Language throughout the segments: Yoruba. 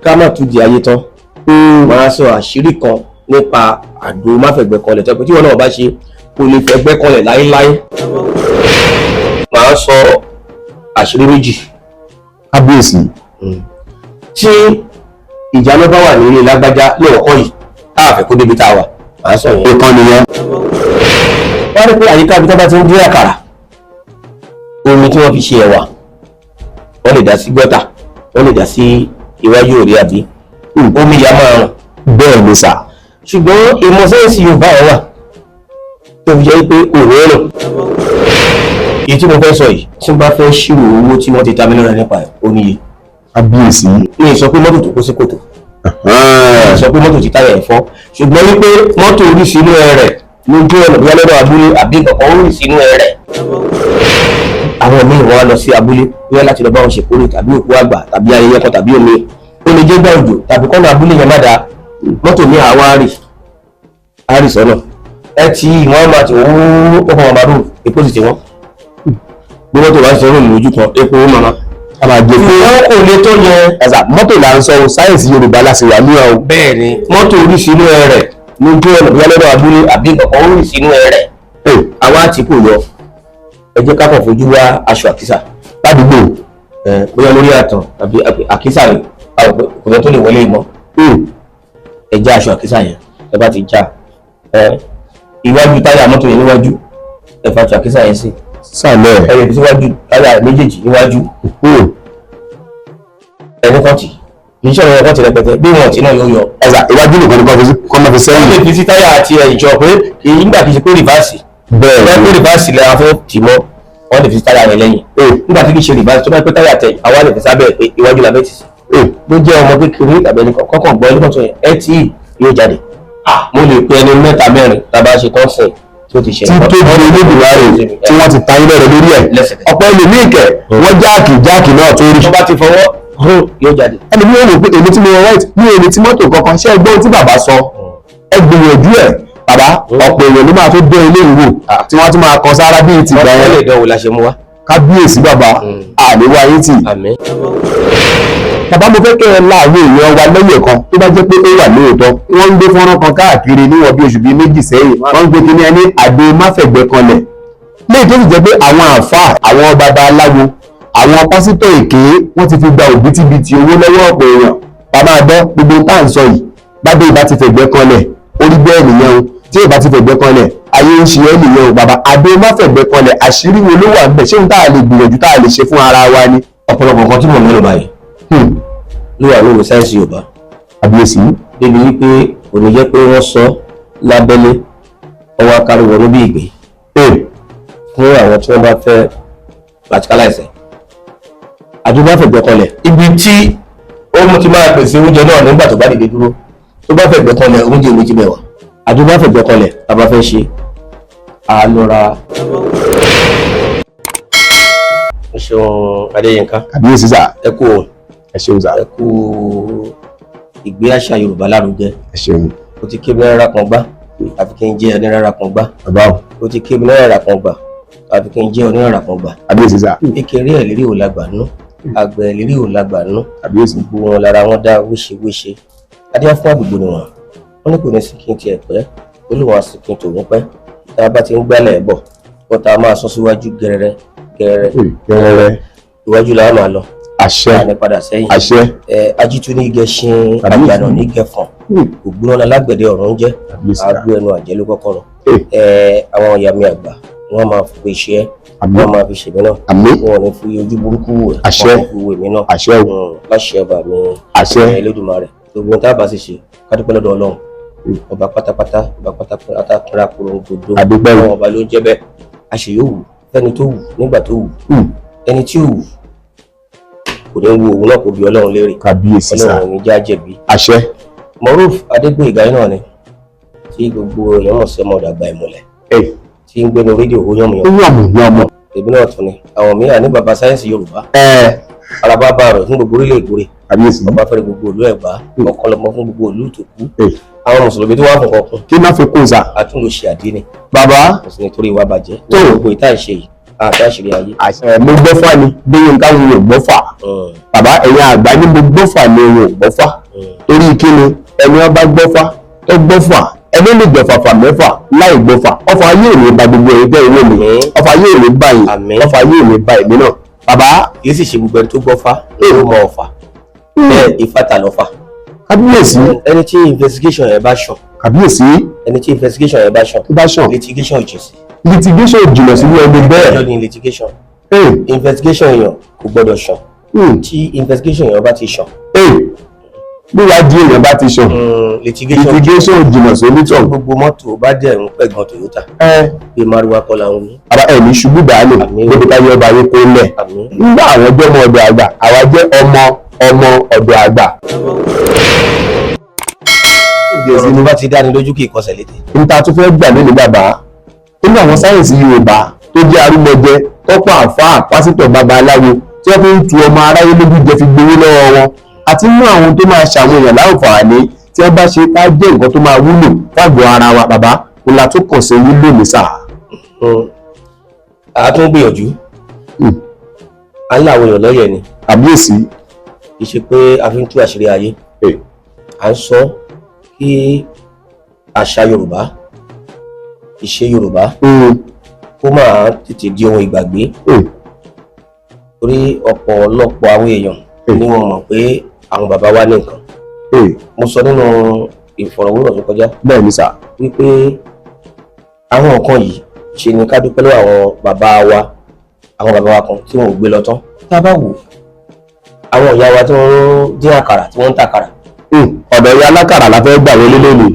ká má tún di ayé tán máa sọ àṣírí kan nípa àdó máfẹ̀gbẹ́kànlẹ̀ tó pé tí wọn náà bá ṣe kò lè fẹ̀gbẹ́kànlẹ̀ láéláé. Màá sọ àṣírí méjì. Kábíyèsí. Tí ìjà ló bá wà ní ilé lágbájá lóòkọ́ yìí káàfẹ́ kó débi tá a wà màá sọ yẹn. Ìkan nìyẹn. Wọ́n rí pé àyíká ibi tó bá ti ń dín àkàrà omi tí wọ́n fi ṣe ẹ̀wà wọ́n lè dá sí gọ́tà wọ́n lè dá sí iwájú òrí àbí omi ìyá máa rùn. Bẹ́ẹ̀ ni sà. Ṣùgbọ́n ìmọ̀ sáyẹ́nsì Yorùbá ẹ̀ wà tó fi jẹ́ pé òun rùn. Èyí tí mo fẹ́ sọ yìí tí n bá fẹ́ ṣírò owó tí wọ́n ti ta mí lọ́rẹ̀ nípa ẹ̀ ó níye. Kábíyèsí. Mi ì sọ pé mọ́tò tó kó sí kòtò. Mi ì sọ pé mọ́tò tí táyà ẹ̀ fọ́. Ṣùgbọ́n wípé mọ́tò orí sínú ẹ rẹ̀ lójú ọ̀nà bí alọ́dọ̀ abúlé àbí nǹkan orí sínú ẹ rẹ̀. Àwọn míì wọ́n á lọ sí abúlé bóyá láti lọ bá wọn ṣèkórè tàbí òkú àgbà tàbí ayẹyẹ kan tàbí omi. Ó lè jẹ́ gbà òjò tàbí kọ́nà abúlé yẹn má da mọ́tò ní àwa àrì sọ́nà. Ẹ ti ìwọ̀n máa ti wọ́n kọ́kọ́ wọn bá rò epo sì ti wọ́n. Bí mọ́tò bá ń sọ̀rọ̀ lójú kan epo mama. A máa gbé fún Ìwọ́n kò lè tó yẹn. ẹ̀sà mọ́tò là ń sọ sáyẹ̀nsì Yorùbá láti wà ní ọ̀. Bẹ́ẹ̀ ni mọ́tò orí sínú ẹ rẹ̀ lójú ọ̀nà bí alọ́dọ̀ abúlé àbí nǹkan orí sínú ẹ rẹ̀. Àwa àti kò yọ ẹ jẹ́ ká kàn fojú wá aṣọ àkísà Ládùúgbò. bóyá lórí àtàn tàbí àkísà rẹ̀ kò fẹ́ tó lè wọlé mọ́. Ẹ já aṣọ àkísà yẹn ẹ bá ti já iwájú táyà mọ́tò yẹn níwájú ẹ fa aṣọ àkísà yẹn sí. Sàlẹ̀. Ẹ yẹ fi síwájú táyà méjèèjì níwájú ẹni kan tì kì í ṣe ọ̀rọ̀ kan ti rẹpẹtẹ bí wọn ti náà yóò yọ. Ẹ̀sà iwájú nìkan ni kọ́ máa fi Wọ́n sẹ́yìn. lè fi sí táyà àti ẹ̀yìn jọ pé kì í nígbà kì í ṣe pé rìvásì. Bẹ́ẹ̀ Wọ́n pé rìvásì lẹ́yìn afẹ́ tì mọ́ wọ́n lè fi sí táyà rẹ̀ lẹ́yìn. Nígbà tí kì í ṣe rìvásì tó bá pẹ́ táyà tẹ̀ àwa lè fi sábẹ́ pé iwájú la fẹ́ tì sí. Bó jẹ́ ọmọ kékeré tàbí ẹnì kọ̀ọ̀kan gbọ́ ẹni mọ́tò yẹn ẹ tí yóò jáde. Mo lè pe ẹni mẹ́ta mẹ́rin tàbá ṣe tán sìn tí ó ti ṣe. tí tó di olódùmarè tí wọ́n ti ta ilé rẹ̀ lórí ẹ̀. Ọ̀pọ̀ ẹlòmíì kẹ̀ wọ́n jáàkì náà tó rí. Tó bá ti fọwọ́ yóò jáde. Ẹni mi ò rò pé èmi tí mo wọ white mi ò lè ti mọ́tò kankan ṣé ẹgbọ́n tí bàbá sọ ẹ gbìyànjú ẹ̀ bàbá ọ̀pọ̀ èèyàn ló máa tó dé ilé ìwò tí wọ́n tún máa kan sára bíi ti gbà Wọ́n lè yẹn. dánwò la ṣe mú wa. Kábíyèsí bàbá àléwá yín tì. Àmín. Bàbá mo fẹ́ kẹ́ ẹ láàrin èèyàn wa lẹ́yìn kan tó bá jẹ́ pé ó wà lóòótọ́ wọ́n ń gbé fọ́nrán kan káàkiri níwọ̀n bí oṣù bíi méjì sẹ́yìn wọ́n ń gbé kíní ẹni àdó máfẹ̀gbẹ́kànlẹ̀ léyìí tó sì jẹ́ pé àwọn àáfàá àwọn baba aláwo àwọn pásítọ̀ èké wọ́n ti fi gba òbítíbitì owó lọ́wọ́ ọ̀pọ̀ èèyàn bàbá àdán gbogbo tá à ń sọ yìí bábẹ́ ìbá ti fẹ̀gbẹ́ kanlẹ̀ orí bẹ́ẹ̀ nìyẹn o tí ìbá ti fẹ̀gbẹ́ kanlẹ̀ ayé ń ṣe ẹ́ nìyẹn o bàbá àdó máfẹ̀gbẹ́ kanlẹ̀ àṣírí wo ló wà ń bẹ̀ ṣé òun tá a lè gbìyànjú tá a lè ṣe fún ara wa ni. Ọ̀pọ̀lọpọ̀ nǹkan tí mo mẹ́nu báyìí ló wà lórí sáyẹ́nsì Yorùbá. Àbíyèsí. Débi wípé kò ní jẹ́ pé wọ́n sọ lábẹ́lé ọwọ́ akáriwọ̀ níbi ìgbé fún àwọn tí wọ́n bá fẹ́ practicalize. Àdó máfẹ̀gbẹ́kànlẹ̀ ibi tí ó mú ti máa pèsè oúnjẹ náà nígbà tó bá dìde dúró tó bá fẹ̀gbẹ́kànlẹ̀ oúnjẹ méjì mẹ́wàá. Àdó máfẹ̀gbẹ́kànlẹ̀ tá a bá fẹ́ ṣe àlọ́ra. Ṣeun Adéyínká. Àbíyèsí sà. Ẹ kú o. Ẹ ṣeun sà. Ẹ kú ìgbé àṣà Yorùbá lárugẹ. Ẹ ṣeun. O ti ké mi náírà kan gbá àfi kí n jẹ́ ẹni náírà kan gbá. Bàbá o. O ti ké mi náírà kan gbà àfi kí n jẹ́ onínáírà kan gbà. Àbíyèsí sà. Kékeré ẹ̀ lérí ò lágbà nú àgbẹ̀ lérí ò lágbà nú. Àbíyèsí. Gbogbo wọn lára wọn dá wéṣewéṣe. Adé fún àgbègbè ni wọn. Wọ́n ní kò ní sìnkín tiẹ̀ pẹ́ olùwọ̀n àsìkín tòun pẹ́ tá a bá ti ń gbálẹ̀ bọ̀ wọ́n tá a máa sọ síwájú gẹrẹrẹ Gẹ́rẹ́rẹ́. iwájú la máa lọ. Àṣẹ. Àní padà sẹ́yìn. Àṣẹ. Ajítu ní gẹṣin àjànà ní gẹfọ̀n ògbóná lágbẹ̀dẹ ọ̀rọ̀ ń jẹ́ àgbo ẹnu àjẹ́ ló kọ́kọ́ rọ. Àwọn ìyá mi àgbà wọ́n máa fi pe iṣẹ́ wọ́n máa fi ṣèmí náà wọ́n ní fi ojú burúkú wò ẹ̀ Àṣẹ. wọ́n fi wò mí náà. Àṣẹ o. Láṣẹ ọba mi Àṣẹ. Elédùmarè gbogbo ohun tá a bá sì ṣe kádúpẹ́ lọ́dọ̀ Ọlọ́run ọba pátápátá kúnra korongodo Àdúpẹ́ o. àwọn ọba ló ń jẹ́ bẹ́ẹ̀ àṣeyọ̀wù fẹ́ni tó wù nígbà tó wù ẹni tí ò wù kò ní wo òun náà kò bí Ọlọ́run léèrè. Kábíyèsí sà. Ọlọ́run ní já jẹ̀bi. Àṣẹ. Moruf Adégbóyèga náà ni tí gbogbo èèyàn mọ̀ sí ọmọ ọ̀dàgbà ìmọ̀lẹ̀ tí ń gbénu rédíò ó yànmùyàn. Yànmù. Èmi náà tún ni àwọn mìíràn ní baba sáyẹ́nsì Yorùbá araba bá rẹ̀ fún gbogbo orílẹ̀ ègbòrè Kábíyèsí. ọba fẹ́rẹ̀ gbogbo ìlú Ẹ̀gbá ọ̀kọ́lọmọ fún gbogbo ìlú Ìtòkú àwọn mùsùlùmí tó wà fún kọkùn kí má fi kún sà. àtúnlò ṣe àdínì Bàbá. kò sí nítorí ìwà bàjẹ́ Tó. gbogbo ìta ìṣe yìí àti àṣírí ayé. Mo gbọ́ fà ni bí nǹkan wo ò gbọ́ fà. Bàbá ẹ̀yin àgbà ní mo gbọ́ fà ni ò gbọ́ fà. Torí kíni ẹni wọn bá gbọ́ fà tó gbọ́ fà ẹni lè gbọ́ fàfà mẹ́fà láì gbọ́ fà ọfà ayé ò ní ba gbogbo ẹ̀yin tẹ́ ìwé mi ọfà ayé ò ní ba yìí ọfà ayé ò ní ba èmi náà. Bàbá kì í sì ṣe gbogbo ẹni tó gbọ́ fà ló mọ ọ̀fà bẹ́ẹ̀ ifá ta lọ́fà. Kábíyèsí ẹni tí investigation yẹn bá ṣàn. Kábíyèsí ẹni tí investigation yẹn bá ṣàn. Litigation jù sí. Litigation jùlọ sí ẹni bẹ́ẹ̀. ẹjọ́ ni litigation. Investigation èèyàn kò gbọ́dọ̀ ṣàn. Tí investigation yẹn bá ti ṣàn. Níwájú èèyàn bá ti ṣàn. Litigation jùlọ sí onítọ̀. Gbogbo mọ́tò bá dẹ̀ ń pẹ̀gàn Toyota. Bí Maruwa kọ́ làwọn ní. Àbá ẹ̀mí ṣubú dàálù lóbi ká yọ ọba ayé kó lẹ̀. Nígbà àwọn ọjọ́ ọmọ ọ̀dọ̀ àgbà àwa jẹ́ ọmọ ọ̀dọ̀ àgbà. Ìgbésí ni bá ti dáni lójú kì í kọsẹ̀ létí. Níta tó fẹ́ gbà lónìí bàbá nínú àwọn sáyẹ̀nsì Yorùbá tó jẹ́ arúgbọjẹ tọ́pọ̀ àfáà pásítọ̀ babaláwo tí wọ́n fi ń tu ọmọ aráyé lójú jẹ fi gbowó lọ́wọ́ wọn àti mú àwọn tó máa ṣàwọn èèyàn láǹfààní tí wọ́n bá ṣe ká jẹ́ nǹkan tó máa wúlò fáàgọ́ ara wa bàbá kò la tó kàn sí yín lónìí sáà. A tún gbìyànjú a ń láwọn èèyàn lọ́yẹ̀ ni. Kábíyèsí. Kì í ṣe pé a fi ń tú àṣírí ayé. À ń sọ kí àṣà Yorùbá ìṣe Yorùbá kó máa tètè di ohun ìgbàgbé. Torí ọ̀pọ̀lọpọ̀ àwọn èèyàn ni wọ́n mọ̀ pé àwọn bàbá wa ní nǹkan. Mo sọ nínú ìfọ̀rọ̀wérọ̀ tó kọjá. Bẹ́ẹ̀ ni sà. Wípé àwọn nǹkan yìí ṣe ni ká dúpẹ́ lọ́wọ́ àwọn bàbá wa kan tí wọn ò gbé lọ tán. Tá a bá wò àwọn ìyá wa tí wọ́n ń dín àkàrà tí wọ́n ń tàkàrà. Ọ̀dọ̀ ìyá alákàrà la fẹ́ gbà wọlé lónìí.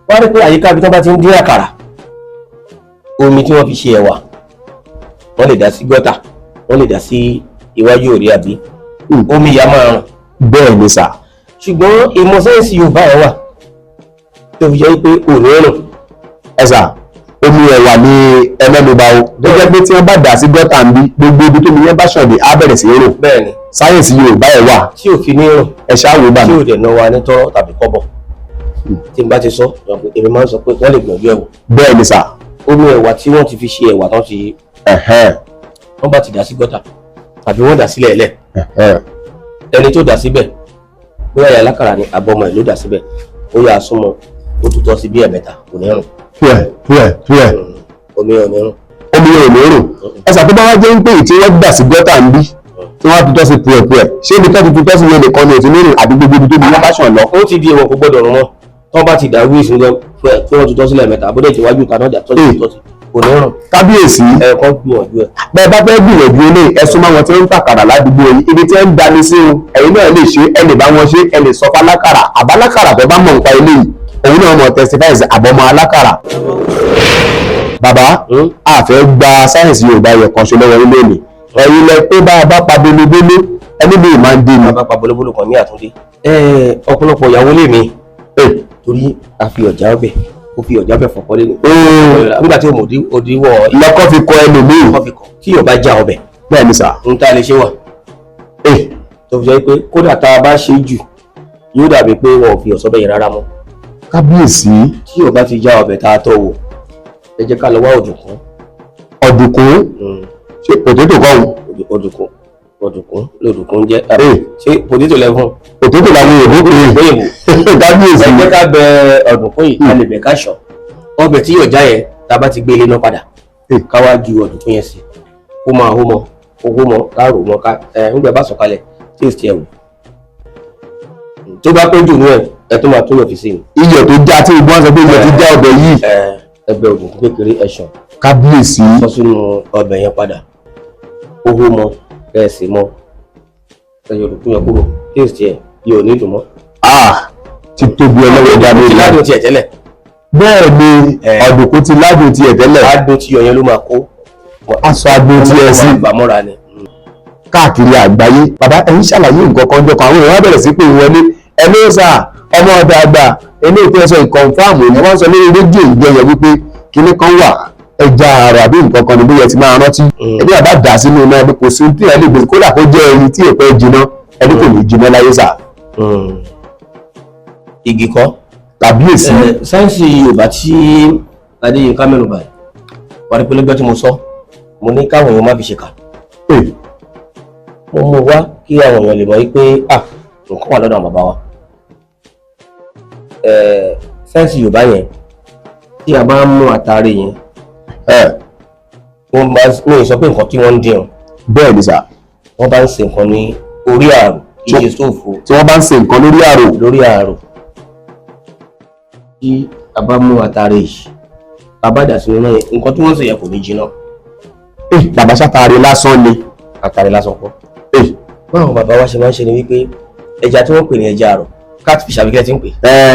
Wọ́n á rí pé àyíká bí wọ́n bá ti ń dín àkàrà omi tí wọ́n fi ṣe ẹ̀wà wọ́n lè dá sí gọ́tà wọ́n lè dá sí iwájú òrí àbí omi ìyá máa rùn. Bẹ́ẹ̀ ni sà. Ṣùgbọ́n ìmọ̀ sáyẹ́nsì Yorùbá ẹ̀ wà tó fi jẹ́ pé òní rùn. Ẹ sà omi ẹ̀wà ni ẹlẹ́nuba o tó jẹ́ pé tí wọ́n bá dà sí gọ́tà ń bí gbogbo ibi tó mi yẹn bá ṣàn dé á bẹ̀rẹ̀ sí rùn. Bẹ́ẹ̀ni sáyẹ́nsì Yorùbá ẹ̀ wà tí ò fi ní rùn. Ẹ ṣáàwó bá mi. tí ò dẹ̀ ná wa ní tọ́rọ́ tàbí kọ́bọ̀. Tí n bá ti sọ èmi máa ń sọ pé wọ́n lè gbìyànjú ẹ̀wò. Bẹ́ẹ̀ ni sà. Omi ẹ̀wà tí wọ́n ti fi ṣe ẹ̀wà tán ti wọ́n bá ti dà sí gọ́tà tàbí wọ́n dà sílẹ̀ ẹ̀lẹ̀ ẹni tó dà síbẹ̀ bóyá ìyá alákàrà ni àbọ̀mọ̀ ẹ̀ ló dà síbẹ̀ ó yà á súnmọ́ ó tutọ́ sí bí ẹ̀mẹ́ta kò ní rùn. Púẹ̀. Omi ò ní rùn. Omi ò ní rùn. Ẹ sà tó bá wá jẹ́ ń pè tí wọ́n dà sí gọ́tà ń bí tí wọ́n tutọ́ sí púẹ̀ ṣé ibi tó ti tutọ́ sí yẹn nìkan ni òtún ní rùn àbí gbogbo ibi tó bí wọ́n bá ṣàn lọ. Ó ti di ìwọ̀n kò gbọ́dọ̀ rùn mọ́ tó bá ti dà wíìsì ní púẹ̀ tí wọ́n tutọ́ sílẹ̀ mẹ́ta àbúdé ti wájú kaná jà tó ti tutọ́ sí kò ní rùn. Kábíyèsí ẹ̀ẹ̀kan gbìyànjú ẹ̀. Bẹ́ẹ̀ bá fẹ́ gbìyànjú ilé ẹ̀sùn máa wọn tí wọ́n ń tàkàrà ládùúgbò yìí ibi tí wọ́n ń dání sí un ẹ̀yin náà lè ṣe ẹ lè bá wọn ṣe ẹ lè sọ fún alákàrà àbálákàrà tó bá mọ̀ nípa ilé yìí òun náà mọ̀ testifies àbọ̀mọ̀ alákàrà. Bàbá a fẹ́ gba sáyẹ̀nsì Yorùbá yẹ kan ṣe lọ́wọ́ ilé mi ẹ̀yin lẹ pé bá a bá pa bolobolo ẹni bí ìmá ń dé mi. bá a pa bolobolo kan ní àtúndé. Ọ̀pọ̀lọpọ̀ ìyàwó lè mi torí a fi ọ̀já ọbẹ̀ ó fi ọ̀já ọbẹ̀ fọ̀kọ́ lé ní. nígbà tí òdiwọ̀ lọ́kọ́ fi kọ ẹlòmíì tí yóò bá já ọbẹ̀. Bẹ́ẹ̀ ni sà. ń tá lè ṣe wà. tó fi jẹ́ pé kódà tá a bá ṣe jù yóò dàbí pé wọn ò fi ọ̀sọ́ bẹ́yẹn rárá mọ́. Kábíyèsí. tí yóò bá ti já ọbẹ̀ tá a tọ́ wò ẹ jẹ́ ká lọ wá ọ̀dùnkún. Ọ̀dùnkún ṣe pòtétò kọ́ ọ̀dùnkún lòdùnkún jẹ́ ṣé pòtétò lẹ́fún. Pòtétò làwọn èèbó pè é. Kábíyèsí. ẹ jẹ́ ká bẹ ọ̀dùnkún yìí ká lè bẹ̀ ká ṣàn ọbẹ̀ tí yóò já yẹn tá a bá ti gbé ilé náà padà ká wá ju ọ̀dùnkún yẹn sí kó máa hó mọ́ ká rò mọ́ ká nígbà bá sọ̀kalẹ̀ taste ẹ̀ wò tó bá pé jù nú ẹ tó máa tó yọ̀ fi sí i. Iyọ̀ tó já tí ìgbọ́n sọ pé iyọ̀ ti já ọbẹ̀ yìí. Ẹgbẹ́ ọ̀dùnkún kékeré ẹ̀ṣàn. Kábíyèsí. Sọ sínú ọbẹ̀ yẹn padà ó hó mọ́ bẹ́ẹ̀ sì mọ́ ẹ̀yọ̀ ọ̀dùnkún yẹn kúrò taste ẹ̀ yóò ní ìdùn mọ́. Ti tóbi ọlọ́wọ́ dá lórí. ti ládùn tiẹ̀ tẹ́lẹ̀. Bẹ́ẹ̀ ni ọ̀dùnkún ti ládùn tiẹ̀ tẹ́lẹ̀. Adùn tí yọ̀ yẹn ló máa kó. Aṣọ adùn tiẹ̀ sí. Ìgbàmọ́ra ni. Káàkiri àgbáyé bàbá ẹ̀yin ṣàlàyé nǹkan kan jọ kan àwọn èèyàn bẹ̀rẹ̀ sí pé ìwọlé ẹni sà ọmọ ọ̀dọ̀ àgbà ẹni ìpín ẹ̀sọ́ ìkọ̀nfàmù ni wọ́n sọ lórí rédíò ìgbẹ́yẹ wípé kinní kan wà ẹja àrà àbí nǹkan kan ní bóyá ti máa rántí ẹni àbá dà sínú iná ẹni kò sí tí ẹ lè gbèsè kódà kó jẹ́ ẹni tí èpè jiná ẹni kò ní jiná láyé sà. Igi kọ́. Kábíyèsí. Sáyẹ́nsì Yorùbá tí Adéyínká mẹ́nu báyìí wà ní pẹlẹgbẹ́ tí mo sọ mo ní káwọn èèyàn má fi ṣèkà mo mú wá kí àwọn èèyàn lè mọ̀ wípé nǹkan wà lọ́dọ̀ àwọn bàbá wa sẹ́ǹsì Yorùbá yẹn tí a bá ń mú àtàrí yẹn wọ́n bá ní sọ pé nǹkan tí wọ́n ń dín bẹ́ẹ̀ ni sà wọ́n bá ń ṣe nǹkan ní orí àrò iye sóòfò tí wọ́n bá ń ṣe nǹkan lórí àrò tí a bá mú àtàrí yìí bàbá dà sínú náà nǹkan tí wọ́n ṣe yẹ kò ní jiná. bàbá ṣàtàrí lásán ni. àtàrí lásán pọ̀. báwọn bàbá wa ṣe máa ń ṣe ni wípé ẹja tí wọ́n pè ní ẹja àrọ̀ catfish àbíkẹ́ ti ń pè.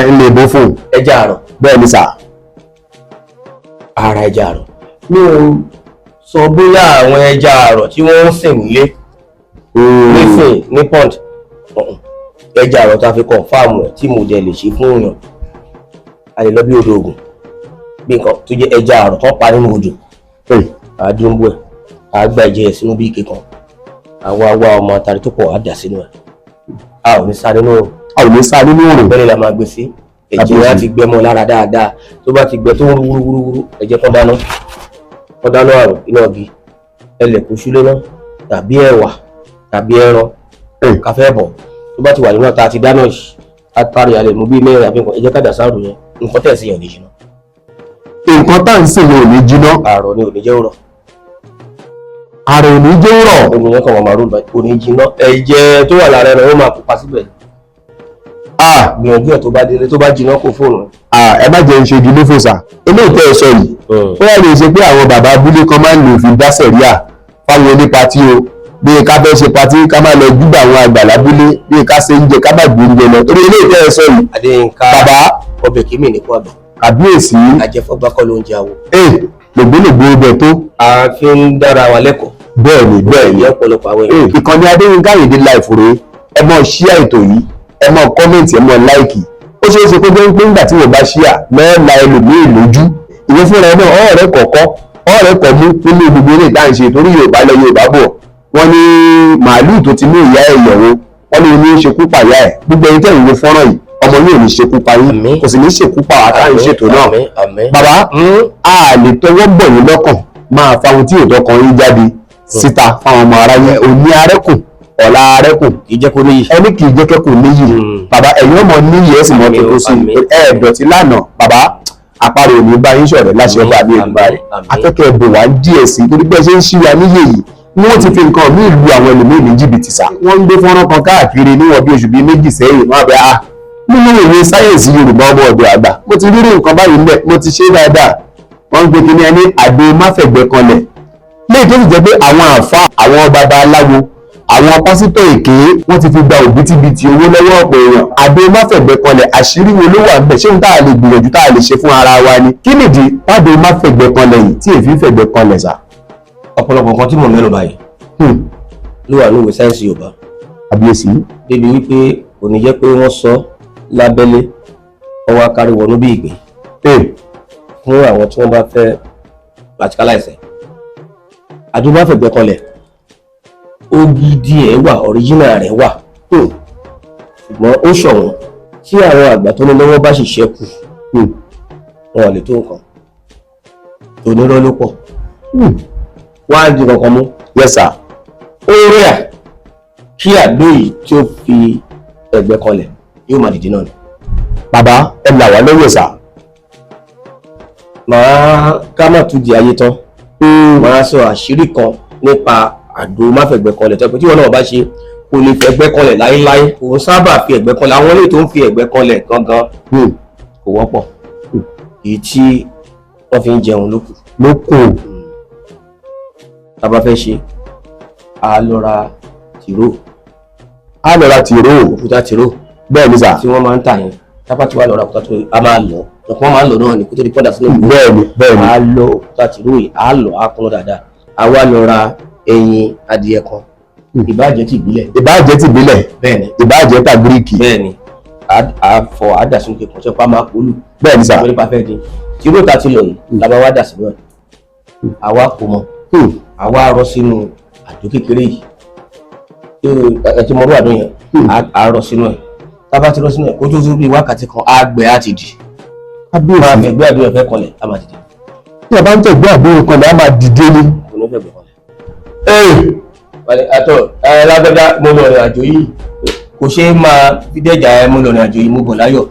ilé ìbò fún ẹja àrọ̀. bẹ́ẹ̀ ni sà. ara ẹja àrọ̀ mi ò sọ bóyá àwọn ẹja àrọ̀ tí wọ́n ń sìn nílé nísìn ní pond ẹja àrọ̀ tá a fi kọ̀ǹfàmù ẹ̀ tí mo dẹ̀ lè ṣe fún èèyàn a lè lọ bí odò Ògùn bí nǹkan tó jẹ́ ẹja àrọ̀ tó pa nínú odò àádúgbò ẹ̀ àgbà ẹ̀jẹ̀ ẹ̀ sínú bí ike kan àwa ọmọ àtàrí tó pọ̀ á dà sínú ẹ̀ a ò ní sá nínú òrùn bẹ́ẹ̀ la máa gbé sí ẹ̀jẹ̀ wa ti gbẹ mọ́ lára dáadáa tó bá ti gbẹ tó ń wúrúwúrú ẹ̀jẹ̀ kan dáná àrò iná ọ̀gì ẹlẹ́kùn ṣúlé náà tàbí ẹ̀wà tàbí ẹran káfẹ́ bọ̀ tó bá ti wà nínú ọ̀tá àti dáná yìí àtàrí alẹ́ mú bí mẹ́rin àbí nǹkan ẹ̀jẹ̀ kàdà sáàrù yẹn nǹkan tẹ̀sí yẹn ò ní jiná. nǹkan tá à ń sè ni ò ní jiná. àrò ni ò ní jẹ́ òrọ̀. àrò ò ní jẹ́ òrọ̀. ènìyàn kan wọ́n máa rú ò ní jiná ẹ̀jẹ̀ tó wà lára ẹran ó máa pupa síbẹ̀. gbìyànjú ẹ̀ tó bá délé tó bá jiná kó fóònù. ẹ má jẹ́ ìṣèjì ló fòsà eléyìí tẹ́ ẹ sọ yìí ó yà lè ṣe pé àwọn bàbá abúlé kan máa ń lò fi dá sẹ̀ríà fáwọn onípatí o bí ká fẹ́ ṣe patí ká má lọ júbà àwọn àgbà lábúlé bí ká ṣe ń jẹ ká má gbé oúnjẹ lọ torí eléyìí tẹ́ ẹ sọ yìí. Adéyínká bàbá ọbẹ̀ kìíní ní kó àgbà. kàbíyèsí. àjẹfọ́gbá kọ́ ló ń jẹ àwọ̀. lògbólògbó ọbẹ̀ tó. a fi ń dára wa lẹ́kọ̀ọ́. bẹ́ẹ̀ni ọ̀pọ̀lọpọ̀ àwọn èèyàn. ìkànnì Adéyínká Ayinde Live rèé ẹ mọ ṣíà ètò yìí ẹ mọ kọ́mẹ̀ntì ẹ mọ láìkì ó ṣeé ṣe kó jẹ́ pé nígbà tí wọ́n bá ṣíà lọ́ọ̀la ẹlòmíì lójú ìwé fúnra ẹ náà ọ̀rẹ́ kọ̀ọ̀kọ́ ọ̀rẹ́ kọ̀ mú nínú gbogbo eré ìta ìṣe torí Yorùbá lọ Yorùbá bọ̀ wọ́n ní màálù tó ti mú ìyá ẹ̀ yẹ̀wò wọ́n ní oní ṣekú pa ìyá ẹ̀ gbogbo ẹni tẹ̀yìn wo fọ́nrán yìí ọmọ yóò ní ṣekú pa yín kò sì ní ṣekú pa àtàwọn ìṣètò náà bàbá a lè tọwọ́ bọ̀ yín lọ́kàn máa fa ohun tí ètò kan yín jáde síta fáwọn ọmọ aráyé òní arẹ́kùn ọ̀la arẹ́kùn kì í jẹ́ kó níyì ẹni kì í jẹ́ kẹ́kùn níyì bàbá ẹ̀yin ọmọ níyì ẹ̀ sì mọ́ tó sí ẹ̀ẹ́dọ̀tí lánàá bàbá àparò òní bá yín ṣọ̀rẹ́ láṣẹ ọba àbí Èdùmàrè akẹ́kẹ́ ẹ̀bùn wá díẹ̀ sí torí pé ṣe ń ṣí wa níyè yìí ni wọ́n ti fi nǹkan míì lu àwọn ẹlòmíì ní jìbìtì sá wọ́n ń gbé fọ́nrán kan káàkiri níwọ̀n bí oṣù bíi méjì sẹ́yìn wọ́n bẹ nínú ìwé sáyẹ̀nsì Yorùbá ọmọ ọ̀dọ̀ àgbà mo ti rírì nǹkan báyìí ńlẹ̀ mo ti ṣe dáadáa wọ́n ń gbé kíní ẹni àdó máfẹ̀gbẹ́ kanlẹ̀ léyìí tó sì jẹ́ pé àwọn àfa àwọn baba aláwo àwọn pásítọ̀ èké wọ́n ti fi gba òbítíbitì owó lọ́wọ́ ọ̀pọ̀ èèyàn àdó máfẹ̀gbẹ́ kanlẹ̀ àṣírí wo ló wà ńbẹ̀ ṣé n tá a lè gbìyànjú tá a lè ṣe fún ara wa ni kí nìdí tádó máfẹ̀gbẹ́ kanlẹ̀ yìí tí èéfín fẹ̀gbẹ́ kanlẹ̀ sà. ọ̀pọ̀lọpọ̀ nǹkan tí mò ń mẹ́nu báyìí ló wà ní ìwé sáyẹ́nsì Yorùbá àbíyèsí débi wípé kò ní jẹ́ pé wọ́n sọ lábẹ́lé ọwọ́ akárí wọnú bí ìgbé fún àwọn tí wọ́n bá fẹ́ practicalize ẹ̀ àdó máfẹ̀gbẹ́ kanlẹ̀ ògidì ẹ̀ wà original rẹ̀ wà ṣùgbọ́n ó ṣọ̀wọ́n tí àwọn àgbà tó ní lọ́wọ́ bá sì ṣẹ́kù wọn lè tó nǹkan tó nírọ́ ló pọ̀ wọ́n á di kankan mú. yes sir. ó rẹ̀ à kí àdó yìí tí ó fi ẹ̀gbẹ́ kanlẹ̀ yóò máa dìde náà ni. bàbá ẹ là wá lóye sà. màá ká má tún di ayé tán màá sọ àṣírí kan nípa àdó máfẹ̀gbẹ́ kanlẹ̀ tó pé tí wọn náà bá ṣe kò lè fi ẹ̀gbẹ́ kanlẹ̀ láéláé kò ń sábà fi ẹ̀gbẹ́ kanlẹ̀ àwọn eléyìí tó ń fi ẹ̀gbẹ́ kanlẹ̀ gangan kò wọ́pọ̀ èyí tí wọ́n fi ń jẹun lókù tá a bá fẹ́ ṣe a lọ ra tìró òkúta tìró bẹ́ẹ̀ ni sà tí wọ́n máa ń tà yẹn tábà tí wàá lọ ra òkúta tìró a máa lọ ọ̀pọ̀ máa ń lọ náà ní kó tó di pọ́dà sínú ìlú bẹ́ẹ̀ ni a lọ òkúta tìró yìí a lọ a kún dáadáa a wá lọ ra ẹyin adìẹ kan ìbáàjẹ́ ti ìbílẹ̀ bẹ́ẹ̀ni ìbáàjẹ́ ta gíríkì bẹ́ẹ̀ni àfọ àdàsùn kékeré ṣe pa máa polú bẹ́ẹ̀ ni sà lórí pàfẹ́ dín tìró ta ti lọ yìí làbá wá dà sínú ẹ̀ àwa kò mọ àwa rọ sínú àdó kékeré yìí ẹ ti mọ ọdún àdó yẹn a rọ sínú ẹ̀ tábà ti rọ sínú ẹ̀ kójú tó bí wákàtí kan àgbẹ̀ á ti dì máa fẹ́ gbé àdó yẹn fẹ́ kanlẹ̀ á máa dìde. tí a bá ń tẹ̀gbẹ́ àdó kanlẹ̀ á máa dìde ni. kò ní fẹ̀gbẹ́ kan lẹ̀. àtọ̀ lágbẹ́dá mo lọ rìn àjò yìí kò ṣe é máa fi dẹ́jà mo lọ rìn àjò yìí mo bọ̀ láyọ̀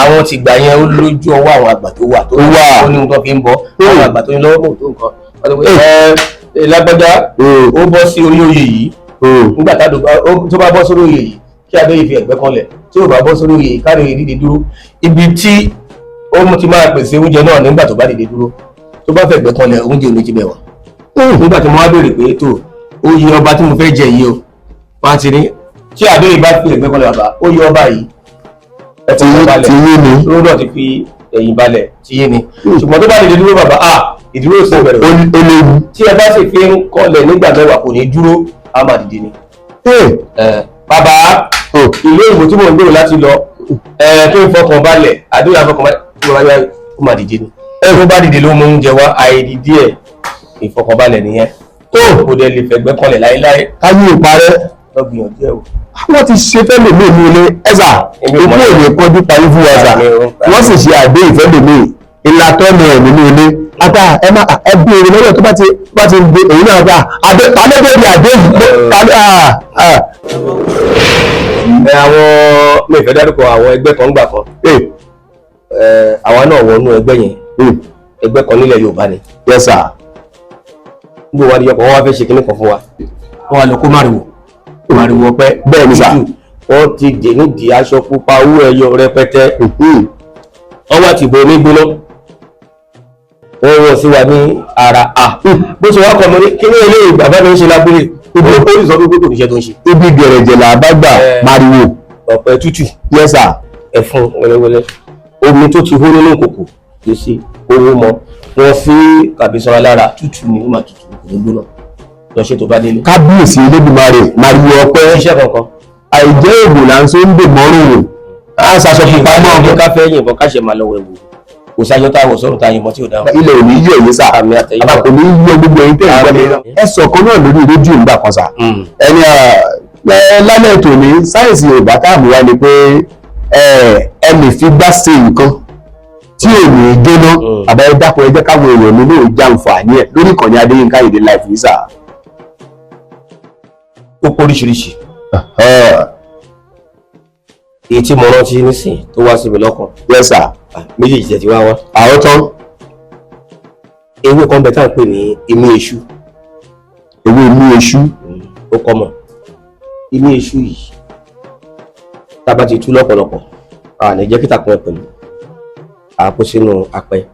àwọn ti gbà yẹn ó lójú ọwọ́ àwọn àgbà tó wà tó wà ó ní ohun tó fi ń bọ̀ àwọn àgbà tó ní lọ́wọ́ mọ̀ tó nǹkan lágbẹ́dá ó bọ́ sí orí oyè yìí nígbà tó bá bọ́ sórí oyè yìí kí Adéyè fi ẹ̀gbẹ́ kan lẹ̀ tí ò bá bọ́ sórí oyè yìí Káre dìde dúró ibi tí ó ti máa pèsè oúnjẹ náà nígbà tó bá dìde dúró tó bá fẹ́ ẹ̀gbẹ́ kan lẹ̀ oúnjẹ ò ní ti bẹ̀ wá. nígbà tí mo wá béèrè pé tó oyè ọba tí mo fẹ́ jẹ yìí o wọ́n ti ní tí Adéyè bá fi ẹ̀gbẹ́ kan lẹ̀ bàbá oyè ọba yìí ẹ̀fọ́ kan balẹ̀ ló náà ti fi ẹ̀yìn balẹ̀ ti yé ni ṣùgbọ́n tó bá dìde dúró bàbá ìdúró ìsìn bẹ̀rẹ̀ tí ẹ bá sì fi ń kọlẹ̀ nígbà mẹ́wàá kò ní dúró á máa dìde ni. bàbá ìlú ìbò tí mò ń gbèrò láti lọ tó ń fọkàn balẹ̀ Adéyè afọkàn balẹ̀ ó máa dìde ni. tó bá dìde ló mú oúnjẹ wá àìdìdí ẹ̀ ìfọkànbalẹ̀ nìyẹn kò dẹ̀ lè fẹ̀gbẹ́ kọlẹ̀ láéláé. káyé ìparẹ́ lọ́gbìyànjú ẹ̀ o. wọ́n ti ṣe fẹ́ lèmi ní ilé ẹ̀sà ikú òde kọjú parí fún ẹ̀sà wọ́n sì ṣe àdé ìfẹ́ lèmi ìlàtọ́ ni ẹ̀ nínú ilé ata ẹbí èrè lọ́wọ́ tó bá ti gbé èyí náà bá alẹ́gbẹ́ bí àdé àwọn mi ìfẹ́ dárúkọ àwọn ẹgbẹ́ kan gbà kan àwa náà wọnú ẹgbẹ́ yẹn ẹgbẹ́ kan nílẹ̀ Yorùbá ni. Yes sir. gbogbo wa ni ọkọ̀ wọn wá fẹ́ ṣe kíní kan fún wa wọn wà lọ kó màrìwò ọpẹ bẹ́ẹ̀ ni sà wọ́n ti dè nídìí aṣọ pupa owó ẹyọ rẹpẹtẹ wọ́n wá ti bo omi gbóná wọ́n wọ̀ sí wa ní ara bó ṣe wá kọ́ mọ́ ní kí ní ilé bàbá mi ń ṣe lábúlé ó sì sọ pé kò níṣẹ́ tó ń ṣe. ibi gẹ̀rẹ̀jẹ̀ là bá gbà màrìwò ọ̀pẹ tútù yes sir ẹ̀fún wẹ́lẹ́wẹ́lẹ́ omi tó ti hó nínú kòkò lè ṣe owó mọ́ wọ́n fi kàbísọ́ra lára tútù ní ó máa tútù kò ní gbóná lọ ṣe tó bá délé. kábíyèsí Elédùmarè màrìwò ọpẹ iṣẹ́ kankan àìjẹ́ èbò là ń so ń dè mọ́rùn á ṣaṣọ pupa mọ́ ọ̀gbìn ká fẹ́ yìnbọn ká ṣe máa lọ wẹ̀wò kò sáyọ táwọn sọ̀rọ̀ tá yìnbọn tí ò dáhùn. ilẹ̀ òní yí ẹ̀yẹ sà àbàkò ní yí gbogbo ẹ̀yìn tẹ̀ ìgbọ́ mi ẹ sọ kan náà lórí rédíò nígbà kan sà ẹni lálẹ́ tòní sáyẹ̀nsì Yorùbá táàmù wa ni pé ẹ lè fi gbá ṣe nǹkan tí ò ní jóná àbáyé dákun ẹ jẹ́ káwọn èèyàn nínú ìjàǹfààní ẹ̀ lórí ìkànnì Adéyínká Ìdè Live yìí sà. ó pọ̀ oríṣiríṣi èyí tí mo rántí nísìn tó wá síbi lọ́kàn. yes sir. méjèèjì tẹ̀ tí wá wá. àwọn tán. ewé kan bẹ tá à ń pè ní imí eṣú. ewé imí eṣú. ó kọ́ mọ̀ imí eṣú yìí tá a bá ti tú lọ́pọ̀lọpọ̀ ní jẹ́ kíta kan pẹ̀lú àpò sínú apẹ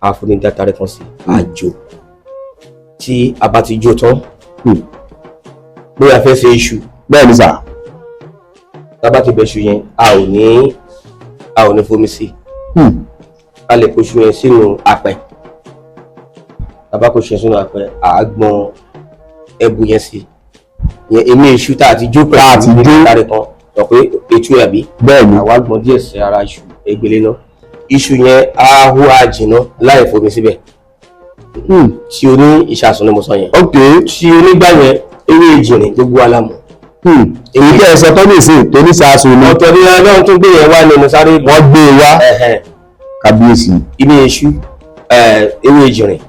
àfúnni dátàrẹ́ kan sí àjò tí a bá ti jó tán bóyá fẹ́ ṣe iṣu. bẹ́ẹ̀ ni sà. tábà ti bẹ̀ṣù yẹn a ò ní fomi sí a lè kó iṣu yẹn sínú apẹ tábà kó iṣu yẹn sínú apẹ àágbọn ẹbu yẹn sí yẹn èmi iṣu tá a ti jó pẹ̀lú àti jó láre kan sọ pé etú ẹ̀ bí bẹ́ẹ̀ ni àwa gbọ́n díẹ̀ sí ara iṣu ẹgbẹ̀lẹ́ náà iṣu yẹn á hó àjìnà láì fomi síbẹ̀ tí o ní ìṣàsùn ni mo sọ yẹn tí o nígbà yẹn ewé ìjìnrìn gbogbo alámù. èyí tẹ́ ẹ sọ tó lè ṣe tó ní ṣáàṣù ni. ọ̀tọ̀ ní ẹgbẹ́ tó gbé yẹn wá ní mo sáré. wọ́n gbé e wá kábíyèsí. ilé iṣu ewé ìjìnrìn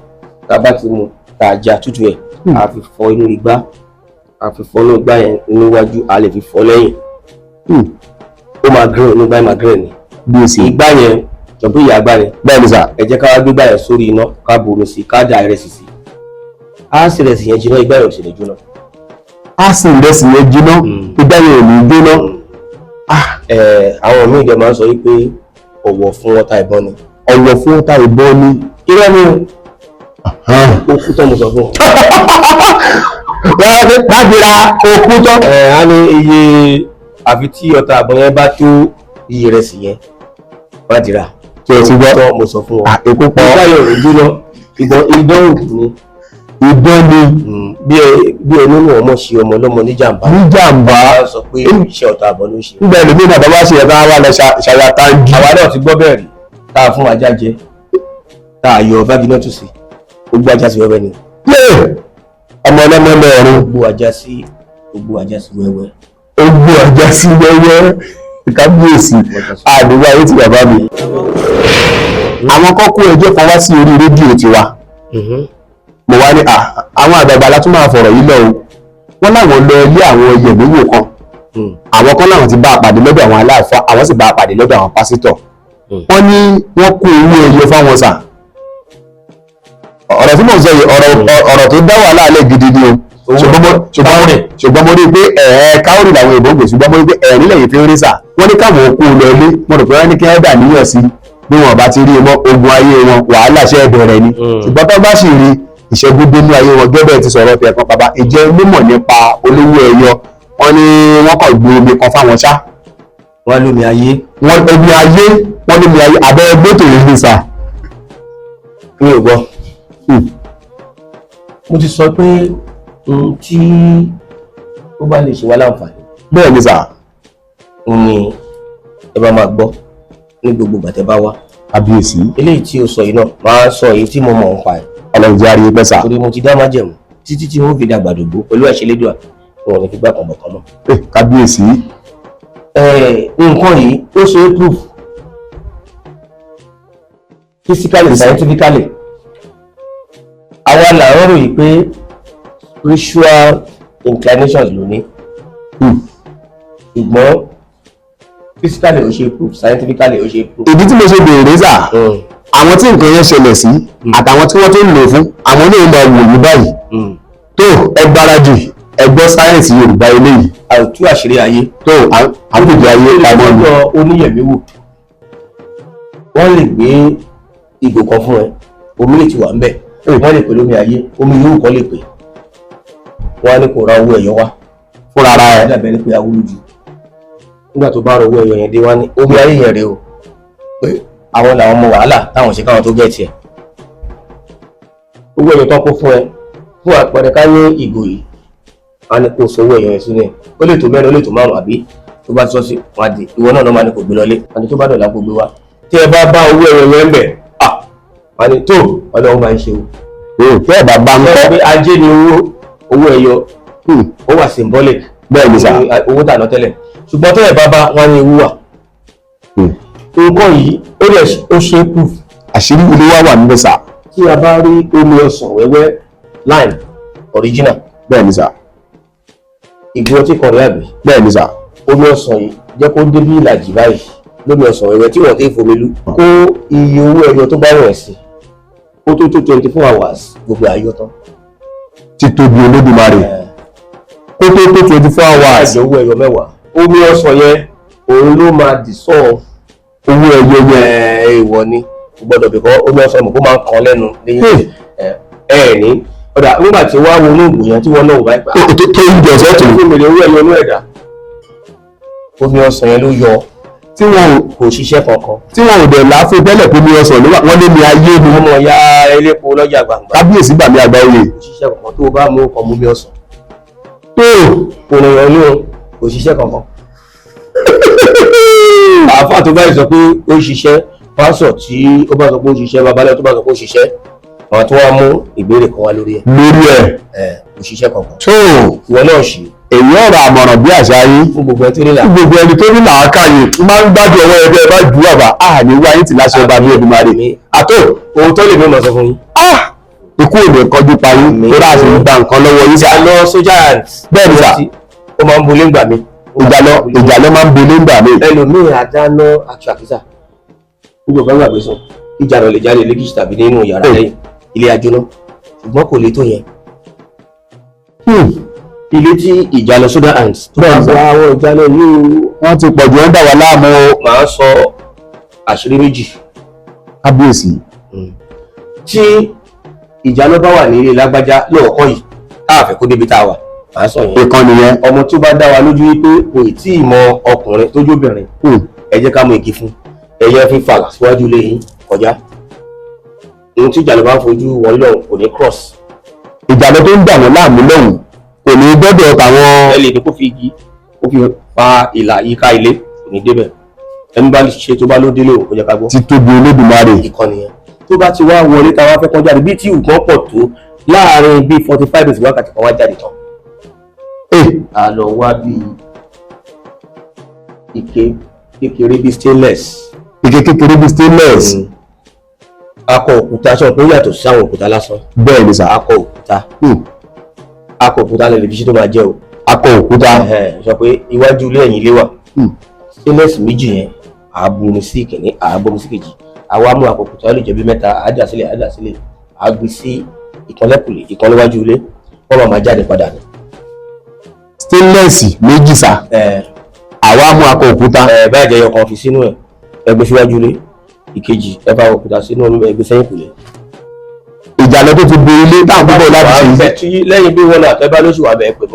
tá a bá ti mu tá a já tútù yẹn a fi fọ inú igbá a fi fọ inú igbá yẹn níwájú a lè fi fọ lẹ́yìn. ó máa green inú igbá yẹn máa green ni. bíyèsí igbá yẹn jọ̀bú ìyá igbá yẹn. bẹ́ẹ̀ ni sà. ẹ jẹ́ ká wá gbé igbá yẹn sórí iná ká bomi sí ká dà ìrẹsì sí. á sì rẹsì yẹn jiná igbá yẹn ò sì lè jóná. á sì rẹsì yẹn jiná igbá yẹn ò ní jóná. àwọn míì dẹ̀ máa ń sọ wípé ọ̀wọ̀ fún ọ̀tá ìbọn ni. ọ̀wọ̀ fún ọ̀tá ìbọn ni. irọ́ ni okú tán mo sọ fún. wọ́n ti pàdéra okú tán. á ní iye àfi tí ọ̀tá ìbọn yẹn bá tó iye rẹ̀ sí yẹn wọ́n ti rà. tí o ti gbọ́ tán mo sọ fún ọ. èkó pọ̀. ìgbà yóò rí jóná idán òògùn ni. idán ni. bí ẹni mú ọmọ ṣe ọmọ ọlọ́mọ níjàmbá. níjàmbá. wọ́n sọ pé iṣẹ́ ọ̀tá ìbọn ló ń ṣe. nígbà èlò mi náà bàbá ṣe ẹ̀ka wà lọ ṣàyàtàǹgì. àwa náà ti gbọ́ bẹ́ẹ̀ rí tá a fún ajá jẹ tá a yọ vaginatu sí gbogbo ajá sí wẹ́wẹ́ ni. ọmọ ọlọ́mọ lọ́rùn. gbogbo ajá sí wẹ́wẹ́. gbogbo ajá sí wẹ́wẹ́ kábíyèsí àdúgbò ayé ti bàbá mi. àwọn kọ́kọ́ ẹjọ́ kan wá sí orí rédíò tiwa mo wá ní àwọn àgbààgbà látún máa fọ̀rọ̀ yìí lọ o wọ́n láwọn lọ ilé àwọn iyèméwò kan àwọn kan láwọn ti bá a pàdé lọ́dọ̀ àwọn aláàfáà àwọn sì bá a pàdé lọ́dọ̀ àwọn pásítọ̀ wọ́n ní wọ́n kó owó ẹyọ fáwọn sà ọ̀rọ̀ tí mò ń sọ yìí ọ̀rọ̀ tó dá wàhálà alẹ́ gidi ni o ṣùgbọ́n mo rí i pé káwọ́rì làwọn èèbó gbè ṣùgbọ́n mo rí i pé ẹ̀rín lẹ́yìn fi ń rí sà wọ́n ní káwọn kó lọ ilé mo rò pé wọ́n ní kí wọ́n dà níyàn sí bí wọn bá ti rí i mọ́ ogun ayé wọn wàhálà ṣe bẹ̀rẹ̀ ni ṣùgbọ́n tó bá sì rí ìṣẹ́gun dé ní ayé wọn gẹ́gẹ́ ti sọ̀rọ̀ tẹ̀ kan bàbá ìjẹ́ mímọ̀ nípa olówó ẹyọ wọ́n ní wọ́n kàn gbé omi kan fáwọn ṣá. wọ́n lómi ayé. wọ́n lómi ayé abẹ́ gbẹ́tò yìí ní sà. mi ò gbọ́. mo ti sọ pé tí ó bá lè ṣe wá láǹfààní. bẹ́ẹ̀ ni sà. ni ẹ bá máa gbọ́ ní gbogbo gbàtẹ́ bá wá. kábíyèsí. eléyìí tí o sọ yìí náà máa sọ èyí tí mo mọ̀ ń pa ẹ̀. ọlọ́run jẹ́ àríyé pẹ́ sà. torí mo ti dá májẹ̀mú títí tí wọ́n fi dàgbà dògbò pẹ̀lú àṣẹlédùà wọn ò ní fi gbà kànbọ̀kan mọ́. kábíyèsí. nǹkan yìí ó ṣe é proof physically scientifically àwa là ń ròyìn pé spiritual inclinations ló ní ṣùgbọ́n physically ó ṣe é proof scientifically ó ṣe é proof. ìdí tí mo ṣe béèrè sà àwọn tí nǹkan yẹn ṣẹlẹ̀ sí àtàwọn tí wọ́n tó ń lò fún àwọn olóyìn lọ wò ní báyìí tó ẹ gbáradì ẹ gbọ́ sáyẹ́ǹsì Yorùbá eléyìí. àtú àṣírí ayé. tó àbùjọ ayé pamọ́ ni. lọ́jọ́ oníyẹ̀míwò wọ́n lè gbé ìgò kan fún ẹ omi lè ti wà ńbẹ̀ wọ́n lè pè lómi ayé omi yòówù kan lè pè wọ́n á ní kó ra owó ẹ̀yọ wá fúnra ara ẹ̀. lábẹ́ ní pé awúrú jù nígbà tó bá rọ owó ẹ̀yọ yẹn dé wá ní omi ayé yẹn rèé o pé àwọn làwọn mọ wàhálà táwọn ṣe káwọn tó gẹ̀ẹ́tì ẹ̀ owó ẹ̀yọ tán kó fún ẹ fún àpẹẹrẹ ká ní ìgò yìí a ní kó sọ owó ẹ̀yọ yẹn sínú ẹ̀ ó lè tó mẹ́rin ó lè tó márùn àbí tó bá sọ sí wọn àdè ìwọ náà máa ní kó gbé lọlé àti tó bá dọ̀là kó gbé wá tí ẹ bá bá owó ẹ̀yọ yẹn ń bẹ̀ wọn ni tó Ọlọ́run máa ń ṣe o tí ẹ bá bá ń kọ́ pé ajé ni owó ẹ̀yọ ó wà symbolic bẹ́ẹ̀ ni sà owó tà lọ tẹ́lẹ̀ ṣùgbọ́n tó ẹ̀ bá bá wọn ni ewu wà nǹkan yìí ó ṣe proof. àṣírí ilé wa wà níbẹ̀ sà. tí a bá rí omi ọsàn wẹ́wẹ́ lime original. bẹ́ẹ̀ ni sà. ìgò ọtí kan rí àbí. bẹ́ẹ̀ ni sà. omi ọsàn yìí jẹ́ kó dé bí ìlàjì báyìí lómi ọsàn wẹ́wẹ́ tí wọ́n ti fomi lú. kó iye owó ẹyọ tó bá wọ̀ sí kó tó 24 hours gbogbo ayọ̀ tán. títóbi Olódùmarè kó tó 24 hours. àjọ owó ẹyọ mẹ́wàá omi ọsàn yẹn òun ló máa dissolve owó ẹyọ yẹn. ìwọ ni gbọ́dọ̀ bìkọ́ omi ọsàn mọ̀ kó máa ń kan lẹ́nu lẹ́yìn ní ọ̀dà nígbà tí wàá wo olóògùn yẹn tí wọ́n náà wà gbà. tó ń jọ sọ́tò. fún mi lè owó ẹyọ inú ẹ̀dá omi ọsàn yẹn ló yọ tí wọn kò ṣiṣẹ́ kankan. tí wọn ò dẹ̀ láàfin tẹ́lẹ̀ pé omi ọsàn ló wà wọ́n lé ní ayé ni. ọmọ ya elépo lọ́jà gbangba. kábíyèsí bàmí àgbà oyè. kò ṣiṣẹ́ kankan tó o bá mú ọkọ̀ mú mi ọsàn. tó kò rìn yàn ní o kò ṣiṣẹ́ kankan. àáfàá tó báyìí sọ pé ó ṣiṣẹ́ pásọ̀ tí ó bá sọ pé ó ṣiṣẹ́ babalẹ́ tó bá sọ pé ó ṣiṣẹ́ àwọn tó wá mú ìbéèrè kan wá lórí ẹ̀. lórí ẹ̀. kò ṣiṣẹ́ kankan. tó ìwọ náà ṣì. èyí ọ̀rọ̀ àmọ̀ràn bí àṣà yín. fún gbogbo ẹni tó ní là. fún gbogbo ẹni tó ní làákàyè máa ń gbádùn ọwọ́ ẹgbẹ́ bá jù àbá àní wáyé tì láṣẹ ọba ní Olódùmarè. àtó ohun tó lè mú ìmọ̀ sọ fún yín. ikú òde kọjú pa yín tó rà sí gba nǹkan lọ́wọ́ yín sá. ìjàlọ sójà bẹ́ẹ̀ ni sà. ó máa ń bolé ńgbà mi. ìjàlọ máa ń bolé ńgbà mi. ẹlòmíì àdáná aṣọ àkísà gbogbo ọ̀gá gbàgbé sùn ìjàlọ lè jáde lẹ́kìtì tàbí nínú yàrá lẹ́yìn ilé ajóná ṣùgbọ́n kò lè tó yẹn. ilé tí ìjàlọ soda hands tó bá gba àwọn ìjàlọ yìí wọ́n ti pọ̀jù wọ́n dà wá láàmú. màá sọ àṣírí méjì. kábíyèsí. tí ìjàlọ bá wà ní ilé lágbájá lọ́ọ̀kọ́ yìí káàfẹ́ kó débi tá a wà màá sọ yẹn. ìkan nìyẹn. ọmọ tí ó bá dá wa lójú wípé kò tí ì mọ ọkùnrin tó jóbìnrin ẹ jẹ́ ká mú igi fún ẹyẹ fífà síwájú ilé yín kọjá ohun tí ìjàlọ bá ń fojú wọn lọ́hùn kò ní cross. ìjàlọ tó ń dà wọ́n láàmú lọ́hùn kò ní gbọ́dọ̀ tàwọn. ẹ lè ní kó fi igi kó fi fa ìlà yíká ilé kò ní débẹ̀ ẹni bá ṣe tó bá ló délé o kò jẹ́ ká gbọ́. títóbi Olódùmarè. ìkànnì yẹn tó bá ti wá wọlé táwa fẹ́ kọjá rẹ̀ bí tí nǹkan pọ̀ tó láàárín bíi 45 minutes wákàtí kan wá jáde tán. a lọ wá bíi ike kékeré bíi stainless. ike kékeré bíi stainless. akọ òkúta sọ pé ó yàtọ̀ sí àwọn òkúta lásán. bẹ́ẹ̀ ni sà. akọ òkúta lè fi ṣe tó máa jẹ́ o. akọ òkúta. sọ pé iwájú ilé ẹ̀yìn ilé wà. stainless méjì yẹn àbomi sí ìkíní àbomi sí kejì àwa mú akọ òkúta ó lè jẹ́ bí mẹ́ta àádà sílẹ̀ àgbé sí ìkànlẹ́kùlé ìkànlẹ́wájú ilé wọ́n máa jáde padà ní. stainless méjì sà. àwa mú akọ òkúta. báyìí jẹ́ ọkàn fi sínú ẹ̀ ẹgbẹ́ síwájú ilé ìkejì ẹ bá òkúta sínú ẹgbẹ́ sẹ́yìn kùlé. ìjàlọ tó ti bo ilé táwọn púpọ̀ láti ṣe. lẹ́yìn bí wọn náà ẹ bá lóṣù wà bẹ́ẹ̀ pé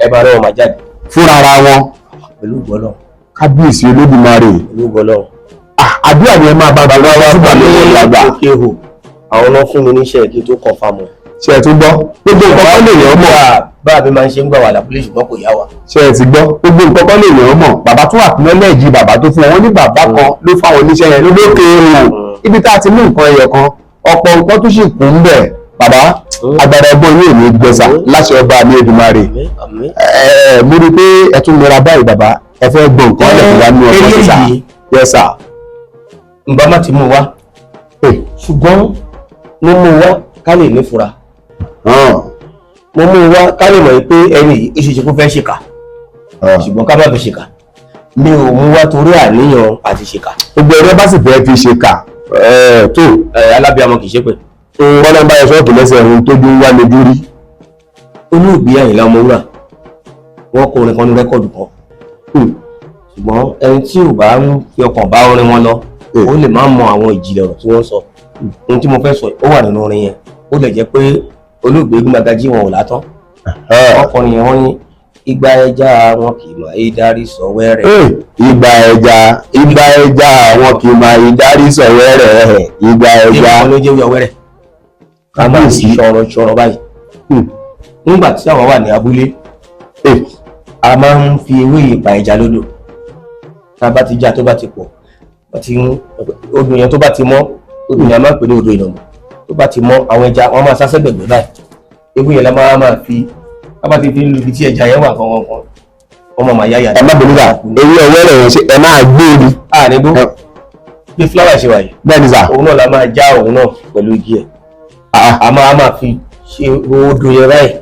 ẹ bá rẹ́ wọn máa jáde. fúnra ara wọn. pẹ̀lú gbọ́dọ̀. kábíyèsí olódùmarè. pẹ̀lú gbọ́dọ̀. àdúrà ni ẹ máa bá bàbá wa fún àlọ́ wọn lágbà. àwọn náà fún mi níṣẹ́ kí n tó kàn fáwọn. ṣé ẹ ti gbọ́ gbogbo nǹkan kan lè yàn mọ̀. báà mi máa ń ṣe ń gbà wà lápúlẹ̀ ṣùgbọ́n kò yá wa. ṣé ẹ ti gbọ́ gbogbo nǹkan kan lè yàn mọ̀. bàbá tó wà fún ẹlẹ́ẹ̀jì bàbá tó fún wọn ní bàbá kan ló fáwọn oníṣẹ́ yẹn lókè o ibi tá a ti mú nǹkan ẹyọ kan ọ̀pọ̀ nǹkan tó sì kù ń bẹ̀ bàbá agbára ọgbọ́n yóò ní gbẹ̀sà láṣẹ ọba mi Èdùmàrè. mo rí i pé ẹ tún lera báyìí bàbá ẹ fẹ́ gbọ́ nǹkan lẹ́kọ̀ọ́ wá ní ọkọ̀ sísà. yes sir. ǹbá má ti mú wa ṣùgbọ́n mo mú wa ká lè nífura. mo mú wa ká lè mọ̀ pé ẹni yìí ó ṣe ṣe kó fẹ́ ṣèkà ṣùgbọ́n ká má fi ṣèkà. mi ò mú wa torí àníyàn àti ṣèkà. gbogbo ẹ̀rọ bá sì fẹ́ fi ṣèkà tó alábíàmọ kì í ṣe pé. wọ́n lọ bá ẹ ṣọ́ọ̀tù lẹ́sẹ̀ ohun tójú ń wá lójú rí. olóògbé Àyìnlá Ọmọwúrà wọ́n kọ orin kan ní rẹ́kọ̀dù kan ṣùgbọ́n ẹni tí ò bá ń fi ọkàn bá orin wọn lọ ó lè má mọ àwọn ìjìnlẹ̀ ọ̀rọ̀ tí wọ́n sọ. ohun tí mo fẹ́ sọ ó wà nínú orin yẹn ó lè jẹ́ pé olóògbé Gbàgàjí wọn ò látán. ọkùnrin yẹn wọ́n ní ìgbà ẹja wọn kì í máa darí sọ̀wẹ́rẹ́. ìgbà ẹja wọn kì í máa darí sọ̀wẹ́rẹ́. ìgbà ẹja. ìgbà ló jẹ́ wíwọ́wẹ́rẹ́. ká máa sì ṣọ̀rọ̀ báyìí. nígbà tí àwọn wà ní abúlé a máa ń fi ewé ìpa ẹja lódò. tá a bá ti já tó bá ti pọ̀ odò yẹn tó bá ti mọ́ odò yẹn a máa ń pè ní odò ìnàmọ̀ tó bá ti mọ́ àwọn ẹja wọn máa sásẹ́ gbẹ̀gbẹ̀ báyìí. ewé yẹn la máa fi bá ti fi lu ibi tí ẹja yẹn wà kankan ọmọ màá yáyà. ẹ má bẹ̀rù sà ewé ọwọ́ rẹ̀ yẹn ṣe ẹ máa gbé e ní. àníbó bí fúláwà ṣe wà yìí. bẹ́ẹ̀ni sà. òun náà la máa já òun náà pẹ̀lú igi ẹ̀. a máa fi ṣe odò yẹn báyìí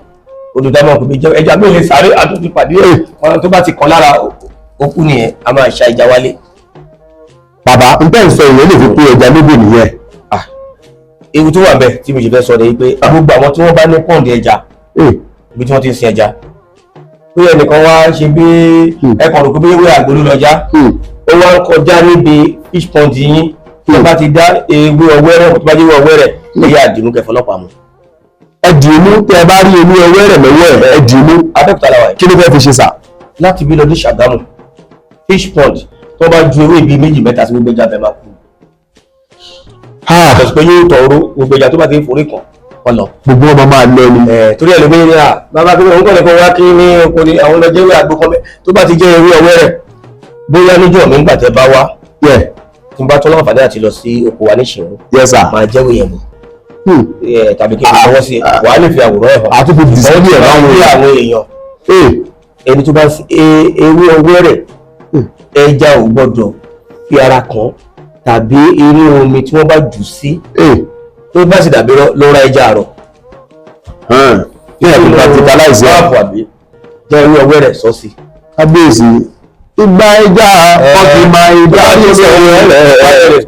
odò tá a máa fi jẹ ẹja mi lè sáré àtúntì pàdé ẹ̀ tó bá ti kàn lára òkú nìyẹn a máa ṣa ẹja wálé. bàbá n tẹ́ ń sọ ìyẹn lè fi pé ẹja lóbò nìyẹn. ewu tó wà bẹ́ẹ̀ tí mo ṣe fẹ́ sọ ni pé gbogbo àwọn tí wọ́n bá ní pọ́ǹdì ẹja ibi tí wọ́n ti ń sin ẹja pé ẹnìkan wá ṣe bí ẹkàn rò pé bí ewé àgbo ló lọ́jà ó wá ń kọjá níbi fish pond yín tí wọ́n bá ti dá ewé ọwẹ́rẹ́ tó bá jẹ́ ewé ọwẹ́rẹ́ ẹ̀yà àdìmú kẹfọ́ ọlọ́pàá mu. ẹ dìímú tẹ ẹ bá rí ewé ọwẹ́rẹ́ lọ́wọ́ ẹ dìímú. Abẹ́òkúta làwà yìí. kí ló fẹ́ fi ṣe sà. láti bí lọ ní Ṣàgámù fish pond tó bá ju ewé bíi méjì mẹ́ta sí gbogbo ẹja bẹ́ẹ̀ máa kú. àtọ̀sí pé yóò tọrọ gbogbo ẹja tó bá ti ń forí kan wọn lọ. gbogbo ọmọ máa lọ ni. torí ẹlòmíràn ni bàbá tó ń kọ́ lẹ́kọ̀ọ́ wá kí ní ọkùnrin àwọn ọmọ jẹ́wé àgbo kan tó bá ti jẹ́ ewé ọwẹ́rẹ́ bóyá níjọ́ mi ń gbà tẹ́ bá wá tí n bá tún láǹfààní àti lọ sí oko wa ní Ṣìnwó máa jẹ́wé yẹn mọ́ tàbí kí n fọwọ́ sí wàá lè fi àwòrán ẹ̀ hàn àtúntò dìsílì ẹ̀ àwọn èèyàn ẹni tó bá ewé ọwẹ́rẹ́ ẹja ò gbọ́dọ̀ fi ara kàn tàbí inú omi tí wọ́n bá jù sí tó bá sì dàbí lọ́ra ẹja àrọ̀ ní ẹ̀kú practicalize ààbò àbí jẹ́ ewé ọwẹ́rẹ́ sọ sí. kábíyèsí ìgbà ẹja ọkì máa darí sọ̀wẹ́rẹ́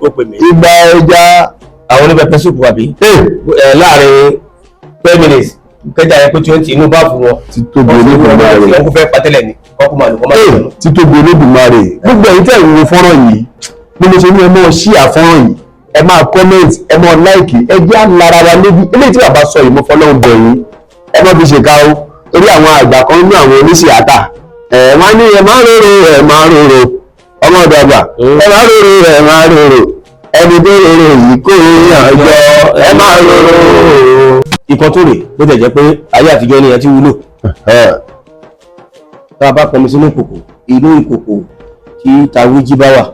ìgbà ẹja àwọn oníbẹ̀pẹ̀ súpù àbí láàrin 10 minutes kẹjà yẹn pé 20 inú báàfù wọn títóbi Olódùmarè wọn kò fẹ́ pátẹ́lẹ̀ ni ọkùnrin màlúù kọ́ máa ń lọ. títóbi Olódùmarè gbogbo ẹ̀yin tẹ̀ ìwò fọ́nrán yìí bí mo ṣe ní ẹ máa share fọ́nrán yìí ẹ máa comment ẹ máa like ẹ jẹ́ àlára wa lébi eléyìí tí bàbá sọ yìí mo fọlọ́run bẹ̀ yín ẹ má fi ṣèkà o torí àwọn àgbà kan nínú àwọn oníṣìátà wọ́n ní ẹ máa rorò ọmọ ọ̀dọ́gba ẹ máa rorò ẹni tó rorò yìí kò yàn jọ ẹ máa rorò. ìkan tó rè bó tẹ̀ jẹ́ pé ayé àtijọ́ ni ẹ ti wúlò tá a bá pọnmi sínú ìkòkò inú ìkòkò tí tawíjí bá wà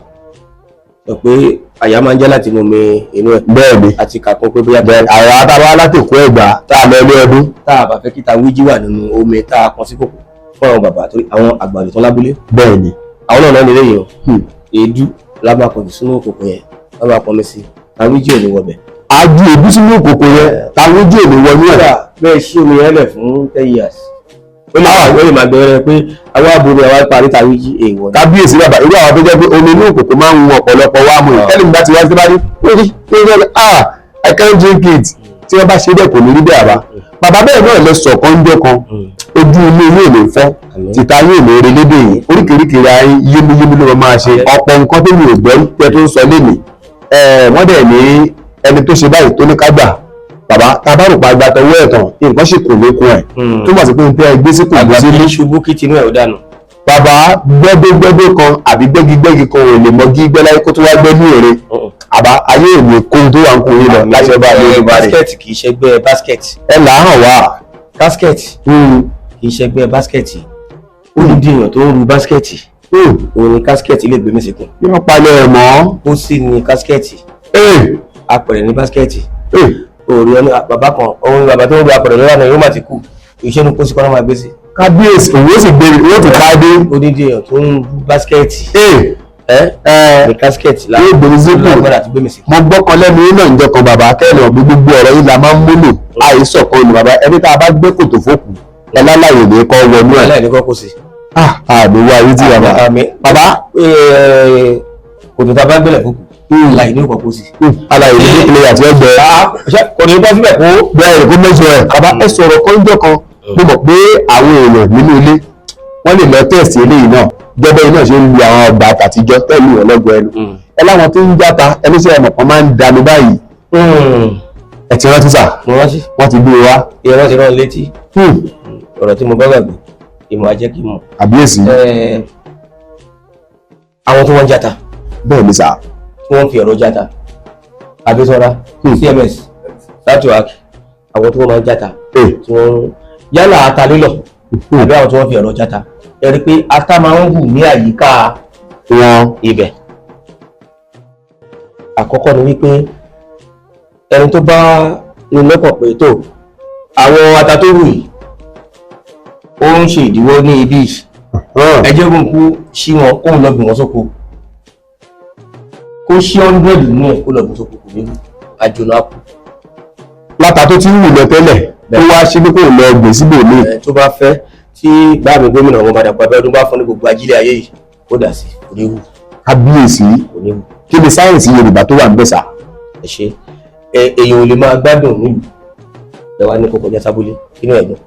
sọ pé àyà máa ń jẹ́ láti inú mi inú ẹ̀ bẹ́ẹ̀ni àti kàkún pé bóyá àwọn àtàwọn alátòkú Ẹ̀gbá tá a lọ ilé ọdún tá a bá fẹ́ kí tawíjí wà nínú omi tá a pọn sí kòkò fún àwọn bàbá torí àwọn àgbàdo tán lábúlé bẹ́ẹ̀ni àwọn náà nílé yìí èédú lábàá pọ̀jù sínú ìkòkò yẹn lábàá pọnmi sí tawíjí ò ní wọbẹ̀ àájú èbú sínú òkòkò yẹn táwọn ojú èlé wọnú ẹ̀. bẹ́ẹ̀ ṣí omi yẹn lẹ̀ fún 10 years ó lè máa gbẹ̀rẹ̀ pé àwọn àbúrò àwọn parí tàbí jí èèwọ̀. kábíyèsí bàbá irú àwọn tó jẹ́ pé omi inú òkòkò máa ń wọ ọ̀pọ̀lọpọ̀ wá mú tẹ́lẹ̀ nígbà tí wọ́n ti bá ní I can't drink it tí wọ́n bá ṣe bẹ́ẹ̀ kò ní rí bẹ́ẹ̀ bàbá bẹ́ẹ̀ náà lọ sọ̀ kọ́ńjọ́ kan ojú ilé ilé ìlú fọ́ títa yóò lè rí lédè yìí oríkèéríkèé ayé yémúyémú ló máa ṣe ọ̀pọ̀ nǹkan tó ní ògbẹ́ tẹ́ tó ń sọ lénìí wọ́n dẹ̀ ní ẹni tó ṣe báyìí tó ní ká gbà bàbá tabarùpá gba tọwọ́ ẹ̀ tán nǹkan sì kò lékun ẹ̀ tó mọ̀ sí pé n tẹ́ gbé sí kò gbé sí ní ṣubú kí tinú ẹ̀ ó dànù. bàbá gbẹ́gbẹ́gbẹ́gbẹ́ kan àbí gbẹ́gigbẹ́gi kan ò lè mọ gí gbẹ́ láyé kó tó wá gbẹ́ ní èrè àbá ayé ìwé kóhun tó wà ń kó yín lọ láti ọba àlejò ìbá rẹ̀. basket kì í ṣẹgbẹ́ basket. ẹ là á hàn wá. basket kì í ṣẹgbẹ́ basket ó ní dìyàn tó ń ru basket òun ni casket lè gbé mẹ́sìkún. bí wọ́n palẹ̀ ẹ̀ mọ́. ó sì ní casket apẹ̀rẹ̀ ní basket òòrùn ẹni bàbá kan òun bàbá tó ń gba apẹ̀rẹ̀ lọ́wọ́ náà yóò má ti kú iṣẹ́ ní pósí kan náà máa gbé sí. kábíyèsí òun ó sì gbé owó tó ká dé. odidi èèyàn tó ń basket ní casket yóò gbé sípò mo gbọ́kàn lẹ́nu yín náà ń jọkàn bàbá kẹ́lẹ̀ ọ̀gbìn gbogbo ọ̀rọ̀ yìí la máa ń múlò àìsàn kan ní bàbá ẹni tá a bá gbé kòtò fókù ẹlálàyè ní kọ́ wọnú ẹ̀. ẹlẹ́yìn ní kọ́ kó sí. àdéhùn ayé tí bàbá kòtò tá a bá gbélé fókù láì ní kọ́ kó sí. aláyè ní ìpínlẹ̀ àti ẹgbẹ́. kò ní bọ́ síbẹ̀ kó. bẹ́ẹ̀ kó mẹ́sọ̀ ẹ̀ bàbá ẹ sọ̀rọ̀ kọ́ńjọ́ kan mo mọ̀ pé àwọn èèyàn nínú ilé wọ́n lè lọ tẹ̀sí eléyìí náà gẹ́gẹ́ iná ṣe ń lu àwọn ọgbà àtàtijọ́ tẹ́lú ọlọ́gbọ̀ ẹnu ẹ láwọn tó ń játa ẹni sí ẹmọ̀ kan máa ń dànù báyìí ẹ ti rántí sà wọ́n ti gbé wa. ìrọ́ ti rán létí ọ̀rọ̀ tí mo bá gbàgbé ìmọ̀ ajẹ́ kí n mọ̀. àbíyèsí. àwọn tó wọ́n játa. bẹ́ẹ̀ ni sà. tí wọ́n fi ẹ̀rọ játa Abísọ́lá CMS Satuak àwọn tó wọ́n máa ń játa tí wọ́n yálà ata lílọ̀ àbí àwọn tí wọ́n fi ẹ̀rọ játa ẹ rí pé ata máa ń hù ní àyíká wọn ibẹ̀. àkọ́kọ́ ni wípé ẹni tó bá ní lọ́kàn pé tó àwọn ata tó hù yìí ó ń ṣe ìdíwọ́ ní ibi ẹjẹ́ kó ń kú sí wọn kó ń lọ gbìn wọn sóko kó ṣí 100 nínú ẹ̀ kó lọ gbìn sóko kò ní àjòlá kù. láta tó ti ń wù lọ tẹ́lẹ̀ tó wá ṣe pé kò lọ gbìn síbò ní. tó bá fẹ́ tí báàmì gómìnà wọn padà pàbẹ́ ọdún bá fún ní gbogbo ajílẹ̀ ayé yìí ó dà sí kò ní wù. kábíyèsí kí ni sáyẹ̀nsì Yorùbá tó wà ń bẹ̀sà. ẹ ṣe èèyàn ò lè máa gbádùn nílùú ẹ wá ní kókò jẹ́ sábúlé inú ẹ̀gbọ́n.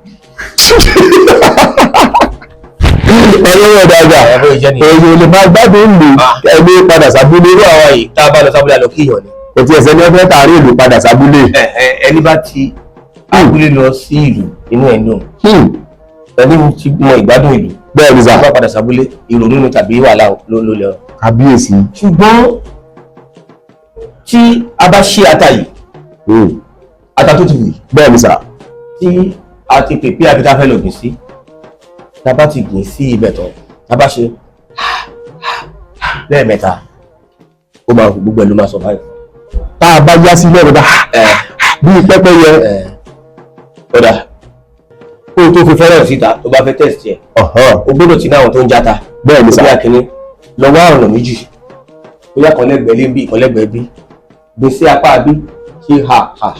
ọlọ́wọ́ dáadáa èèyàn ò lè máa gbádùn nílùú ẹni padà sábúlé. irú àwọn yìí tá a bá lọ sábúlé àlọ́ kíyàn ni. kò tí ẹsẹ̀ ní ọjọ́ tààrí ìlú padà sábúlé. ẹni bá ti abúlé lọ sí ìlú inú ẹ̀ dùn ẹni tí mọ ìgbádùn ìlú bẹ́ẹ̀ ni sà bá padà sábúlé ìrònú ni tàbí wàhálà ló lọ. kábíyèsí. ṣùgbọ́n tí a bá ṣe ata yìí ata tó ti wù yìí bẹ́ẹ̀ ni sà tí a ti pèpè àbí tá a fẹ́ lọ gbìn sí tá a bá ti gbìn sí ibẹ̀ tán tá a bá ṣe lẹ́ẹ̀mẹ́ta ó máa gbogbo ẹ̀ ló máa sọ báyìí. tá a bá yá sí lẹ́ẹ̀mẹ́ta bíi pẹ́pẹ́yẹ ọ̀dà kó o tó fi fẹ́rẹ̀ síta tó bá fẹ́ tẹ̀sí ẹ̀ o gbọ́dọ̀ tí náà tó ń játa bẹ́ẹ̀ ni sà bí akínní lọ wá ọ̀nà méjì bóyá kan lẹ́gbẹ̀ẹ́ lé bí kan lẹ́gbẹ̀ẹ́ bí gbé sí apá bí ṣe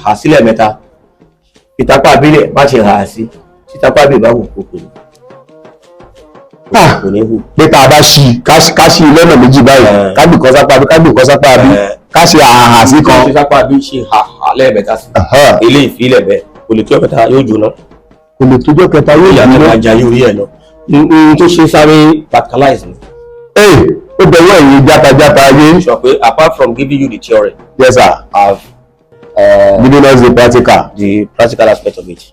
hà sílẹ̀ mẹ́ta ìtapá abílẹ̀ má ṣe hà sí títapá bí ìbáwò kò ní hù. pé tá a bá ṣí ká ṣí lọ́nà méjì báyìí ká gbìn kan sápá bí ká gbìn kan sápá bí ká ṣe àhà sí kan. ṣe sápá bí ṣe hà lẹ́ẹ̀mẹ́ta sí ilé ìfilẹ̀ bẹ́ẹ̀ kò lè tó ẹ̀mẹ́ta yóò jóná. kò lè tójọ́ kẹta yóò yàtọ̀ jóná. ajá yóò rí ẹ̀ lọ n tó ṣe sáré practicalize ni. ó bẹ̀rẹ̀ ẹ̀yìn játajàta ayé. sọ pé apart from giving you the theory. yes sir. I've giving us the practical aspect of it.